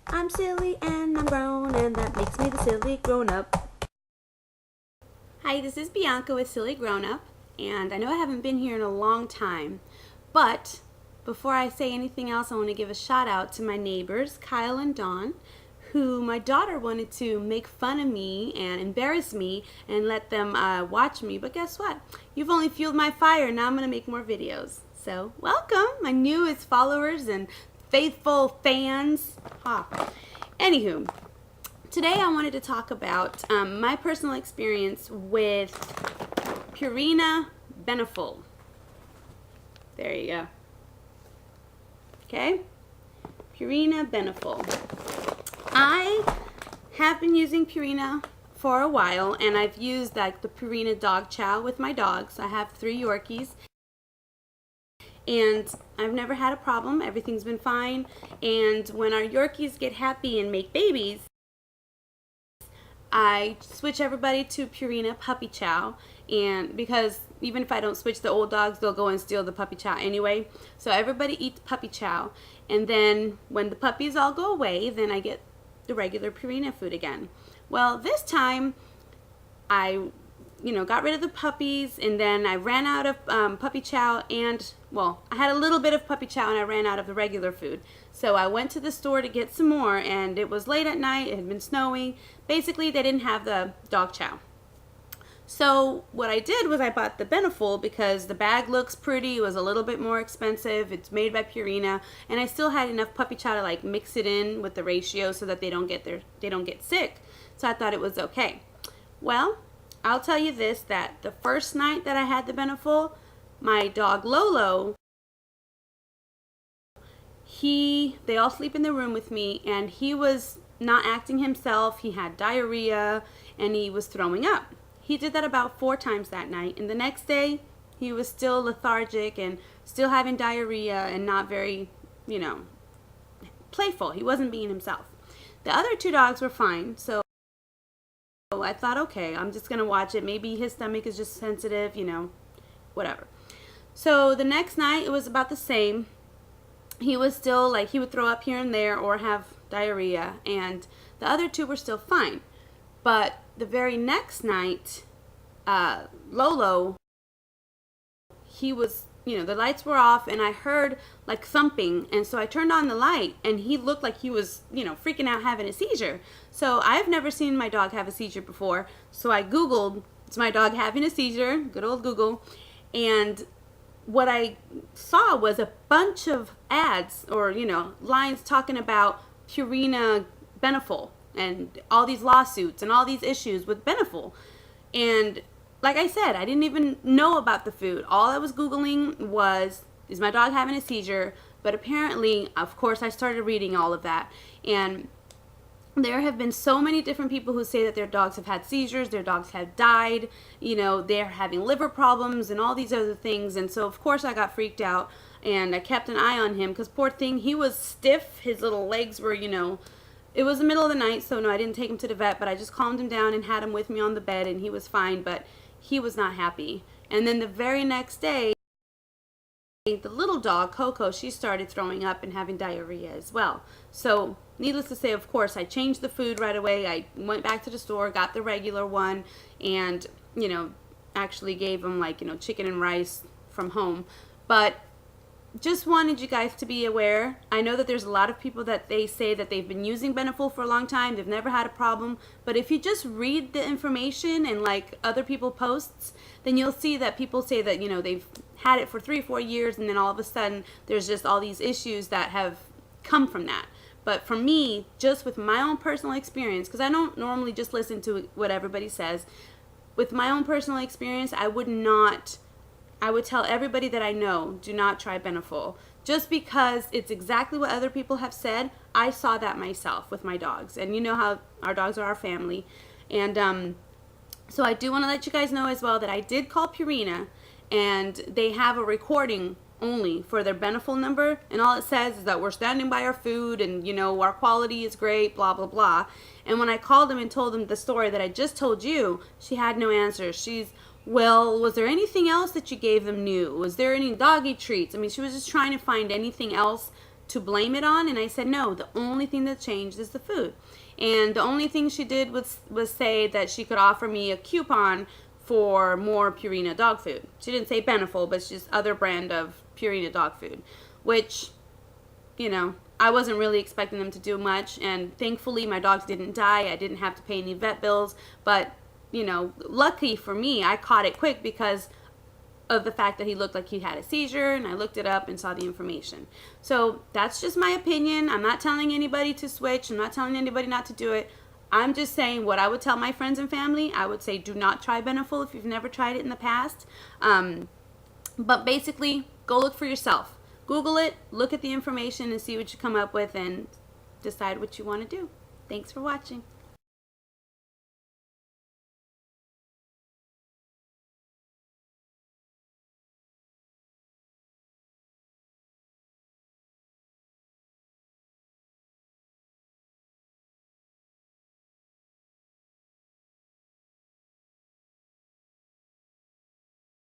I'm silly and I'm grown, and that makes me the silly grown-up. Hi, this is Bianca with Silly Grown Up, and I know I haven't been here in a long time, but before I say anything else, I want to give a shout out to my neighbors, Kyle and Dawn, who my daughter wanted to make fun of me and embarrass me and let them watch me, but guess what? You've only fueled my fire. Now I'm going to make more videos. So welcome, my newest followers and faithful fans. Anywho, today I wanted to talk about my personal experience with Purina Beneful. There you go. Okay, Purina Beneful. I have been using Purina for a while, and I've used like the Purina dog chow with my dogs. I have 3 Yorkies, and I've never had a problem. Everything's been fine. And when our Yorkies get happy and make babies, I switch everybody to Purina puppy chow, and because even if I don't switch the old dogs, they'll go and steal the puppy chow anyway. So everybody eats puppy chow, and then when the puppies all go away, then I get the regular Purina food again. Well, this time I got rid of the puppies, and then I ran out of puppy chow, and well, I had a little bit of puppy chow and I ran out of the regular food. So I went to the store to get some more, and it was late at night, it had been snowing. Basically, they didn't have the dog chow. So what I did was I bought the Beneful because the bag looks pretty. It was a little bit more expensive. It's made by Purina, and I still had enough puppy chow to like mix it in with the ratio so that they don't get sick. So I thought it was okay. Well, I'll tell you this, that the first night that I had the Beneful, my dog Lolo, they all sleep in the room with me, and he was not acting himself. He had diarrhea and he was throwing up. He did that about 4 times that night, and the next day he was still lethargic and still having diarrhea and not very, playful. He wasn't being himself. The other 2 dogs were fine, so I thought, okay, I'm just gonna watch it. Maybe his stomach is just sensitive, whatever. So the next night it was about the same. He was still he would throw up here and there or have diarrhea, and the other 2 were still fine. But the very next night, Lolo, he was, the lights were off, and I heard like thumping, and so I turned on the light, and he looked like he was, freaking out, having a seizure. So I've never seen my dog have a seizure before, so I Googled, is my dog having a seizure? Good old Google. And what I saw was a bunch of ads or, lines talking about Purina Beneful and all these lawsuits and all these issues with Beneful. And like I said, I didn't even know about the food. All I was Googling was, is my dog having a seizure? But apparently, of course, I started reading all of that. And there have been so many different people who say that their dogs have had seizures, their dogs have died, they're having liver problems and all these other things. And so, of course, I got freaked out, and I kept an eye on him because, poor thing, he was stiff. His little legs were, it was the middle of the night, so no, I didn't take him to the vet, but I just calmed him down and had him with me on the bed, and he was fine, but he was not happy. And then the very next day, the little dog, Coco, she started throwing up and having diarrhea as well. So needless to say, of course, I changed the food right away. I went back to the store, got the regular one, and, actually gave him chicken and rice from home. But just wanted you guys to be aware. I know that there's a lot of people that they say that they've been using Beneful for a long time. They've never had a problem. But if you just read the information and other people posts, then you'll see that people say that, they've had it for 3-4 years, and then all of a sudden there's just all these issues that have come from that. But for me, just with my own personal experience, because I don't normally just listen to what everybody says, with my own personal experience, I would tell everybody that I know, do not try Beneful. Just because it's exactly what other people have said. I saw that myself with my dogs. And you know how our dogs are our family. And so I do want to let you guys know as well that I did call Purina, and they have a recording only for their Beneful number. And all it says is that we're standing by our food, and, our quality is great, blah, blah, blah. And when I called them and told them the story that I just told you, she had no answer. Well, was there anything else that you gave them new? Was there any doggy treats? I mean, she was just trying to find anything else to blame it on, and I said no, the only thing that changed is the food. And the only thing she did was say that she could offer me a coupon for more Purina dog food. She didn't say Beneful, but it's just other brand of Purina dog food, which, you know, I wasn't really expecting them to do much, and thankfully my dogs didn't die. I didn't have to pay any vet bills, but, you know, lucky for me, I caught it quick because of the fact that he looked like he had a seizure, and I looked it up and saw the information. So that's just my opinion. I'm not telling anybody to switch. I'm not telling anybody not to do it. I'm just saying what I would tell my friends and family. I would say do not try Beneful if you've never tried it in the past. But basically, go look for yourself. Google it, look at the information, and see what you come up with, and decide what you want to do. Thanks for watching.